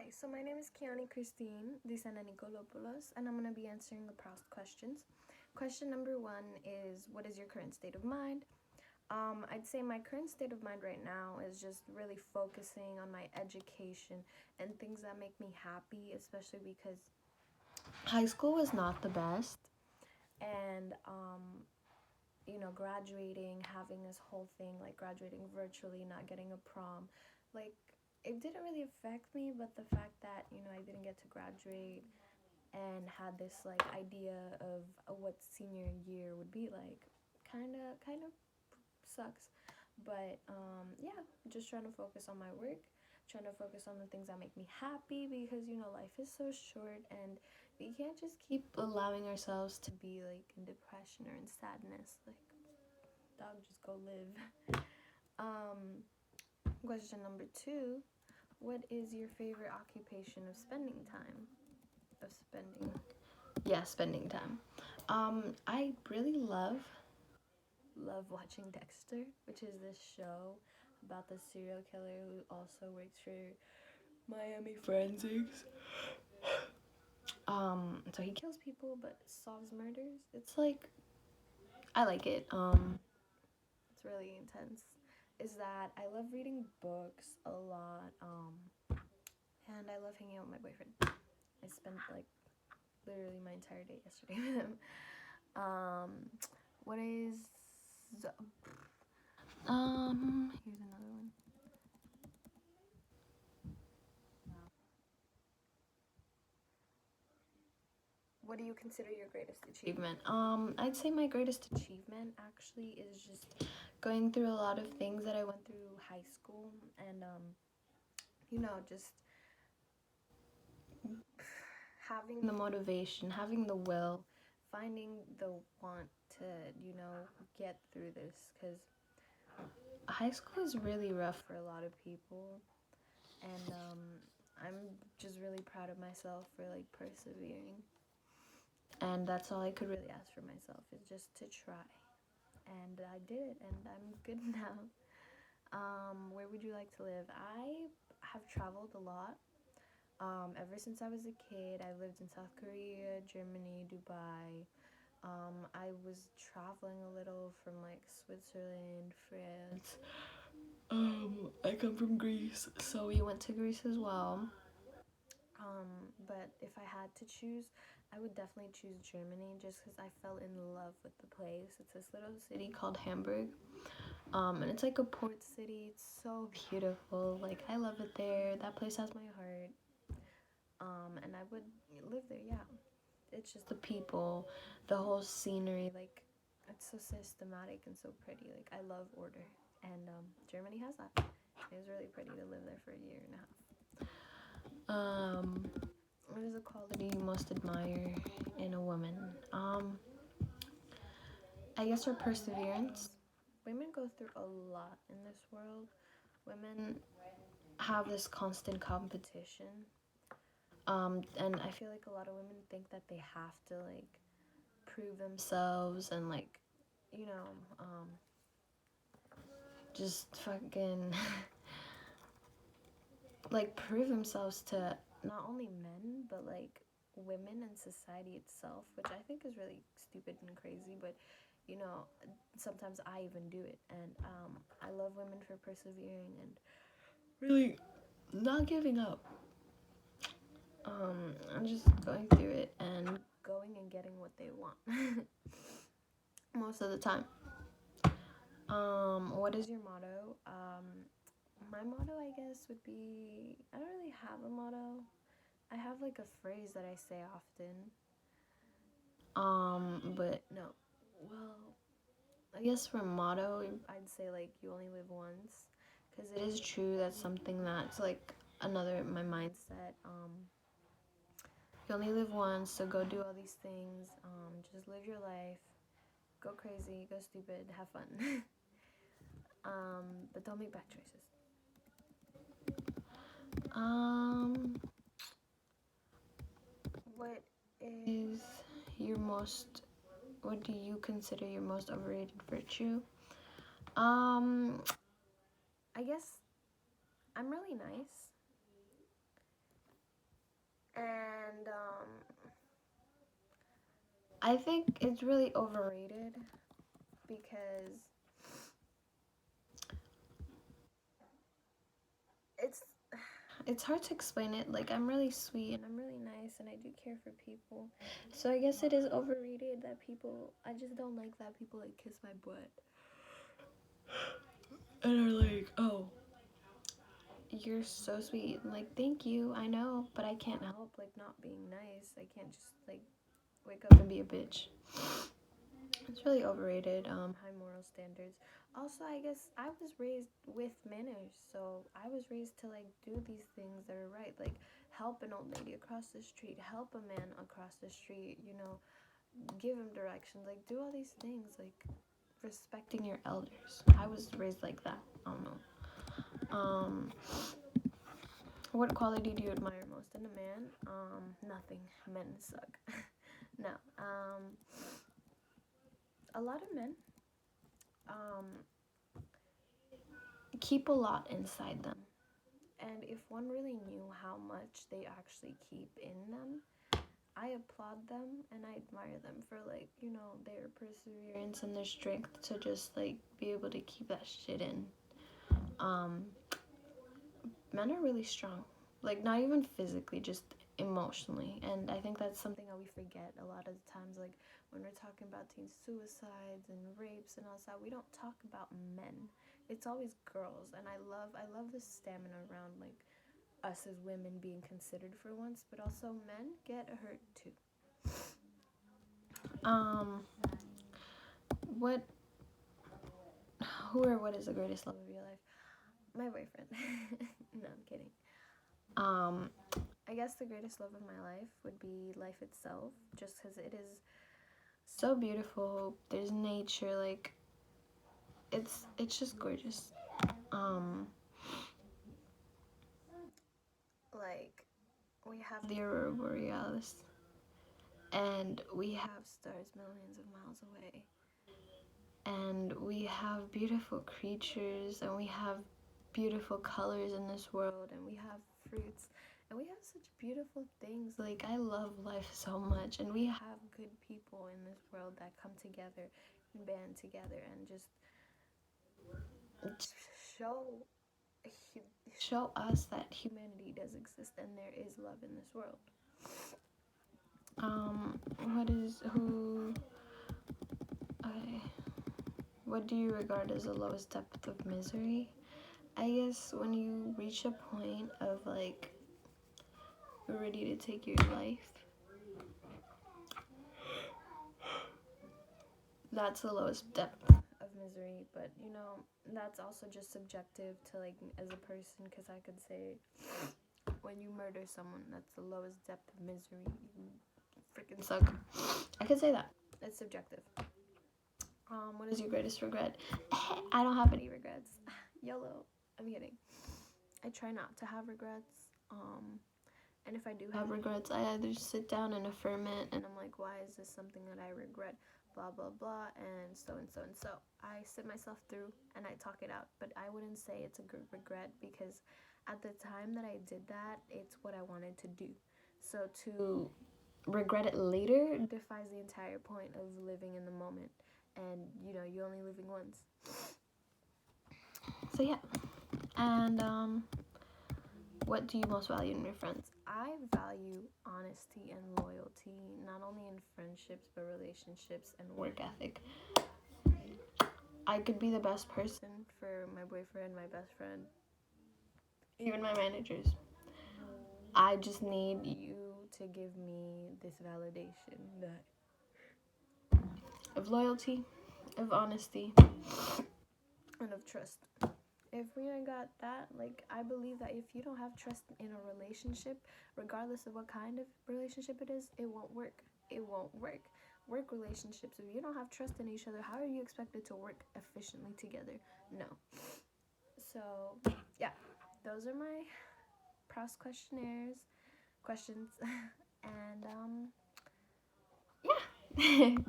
Hi, so my name is Kiani Christine Disana Nicolopoulos, and I'm going to be answering the Proust questions. Question number one is, what is your current state of mind? I'd say my current state of mind right now is just really focusing on my education and things that make me happy, especially because high school was not the best. And, graduating, having this whole thing, like graduating virtually, not getting a prom, like, it didn't really affect me, but the fact that, I didn't get to graduate and had this, like, idea of what senior year would be like, kind of sucks. But, yeah, just trying to focus on my work, trying to focus on the things that make me happy because, life is so short and we can't just keep allowing ourselves to be, like, in depression or in sadness. Like, dog, just go live. Um, Question number two, what is your favorite occupation of spending time? Of spending, yeah, spending time. I really love watching Dexter, which is this show about the serial killer who also works for Miami Forensics. So he kills people but solves murders. It's like, I like it. It's really intense. Is that I love reading books a lot. And I love hanging out with my boyfriend. I spent like literally my entire day yesterday with him. Um, what is here's another one. What do you consider your greatest achievement? I'd say my greatest achievement actually is just going through a lot of things that I went through high school and just having the motivation, having the will, finding the want to, get through this cuz high school is really rough for a lot of people and I'm just really proud of myself for like persevering. And that's all I could really ask for myself is just to try. And I did it, and I'm good now. Where would you like to live? I have traveled a lot. Ever since I was a kid, I lived in South Korea, Germany, Dubai. I was traveling a little from like Switzerland, France. I come from Greece, so we went to Greece as well. But if I had to choose, I would definitely choose Germany just because I fell in love with the place. It's this little city called Hamburg. And it's like a port city. It's so beautiful. Like, I love it there. That place has my heart. And I would live there, yeah. It's just the people, the whole scenery, like, it's so systematic and so pretty. Like, I love order. And Germany has that. It was really pretty to live there for a year and a half. What is a quality you most admire in a woman? I guess her perseverance. Women go through a lot in this world. Women have this constant competition. And I feel like a lot of women think that they have to like prove themselves and like, you know, just fucking like prove themselves to not only men but like women and society itself, which I think is really stupid and crazy, but sometimes I even do it. And I love women for persevering and really not giving up. I'm just going through it and going and getting what they want most of the time. What is your motto? My motto, I guess, would be, I don't really have a motto. I have like a phrase that I say often. But no. Well, I guess for motto, I'd say like you only live once, because it is true. That's something that's like another my mindset. You only live once, so go do all these things. Just live your life. Go crazy, go stupid, have fun. But don't make bad choices. What is your most, what do you consider your most overrated virtue? I guess I'm really nice. I think it's really overrated because it's it's hard to explain it. Like, I'm really sweet and I'm really nice and I do care for people. So I guess it is overrated that people, I just don't like that people like kiss my butt and are like, oh, you're so sweet. Like, thank you, I know, but I can't help like not being nice. I can't just like wake up and be a bitch. It's really overrated. High moral standards. Also, I guess I was raised with manners, so I was raised to like do these things that are right, like help an old lady across the street, help a man across the street, you know, give him directions, like do all these things, like respecting your elders. I was raised like that. I don't know. What quality do you admire most in a man? Nothing. Men suck. No. A lot of men um keep a lot inside them. And if one really knew how much they actually keep in them, I applaud them and I admire them for like, you know, their perseverance and their strength to just like be able to keep that shit in. Um, Men are really strong. Like not even physically, just emotionally. And I think that's something that we forget a lot of the times, like when we're talking about teen suicides and rapes and all that, we don't talk about men. It's always girls, and I love the stamina around like us as women being considered for once, but also men get hurt too. Um, what, who or what is the greatest love of your life? My boyfriend. No, I'm kidding. Um, I guess the greatest love of my life would be life itself, just because it is so beautiful. There's nature, like it's just gorgeous. Um, like we have the aurora borealis, and we have stars millions of miles away, and we have beautiful creatures, and we have beautiful colors in this world, and we have fruits, and we have such beautiful things. Like I love life so much, and we have good people in this world that come together and band together and just show show us that humanity does exist and there is love in this world. What is who? Okay. What do you regard as the lowest depth of misery? I guess when you reach a point of like ready to take your life, that's the lowest depth of misery. But you know, that's also just subjective to like as a person, because I could say when you murder someone, that's the lowest depth of misery. You freaking suck. I could say that. It's subjective. What is your greatest regret? I don't have any regrets. YOLO. I'm kidding. I try not to have regrets. And if I do have regrets, I either sit down and affirm it, and I'm like, why is this something that I regret? Blah, blah, blah, and so and so and so. I sit myself through and I talk it out, but I wouldn't say it's a good regret because at the time that I did that, it's what I wanted to do. So to regret it later defies the entire point of living in the moment. And, you know, you're only living once. So, yeah. And, what do you most value in your friends? I value honesty and loyalty, not only in friendships, but relationships and work ethic. I could be the best person for my boyfriend, my best friend, even my managers. I just need you to give me this validation that of loyalty, of honesty, and of trust. If we ain't got that, like, I believe that if you don't have trust in a relationship, regardless of what kind of relationship it is, it won't work. It won't work. Work relationships, if you don't have trust in each other, how are you expected to work efficiently together? No. So, yeah, those are my Proust questions. And, yeah.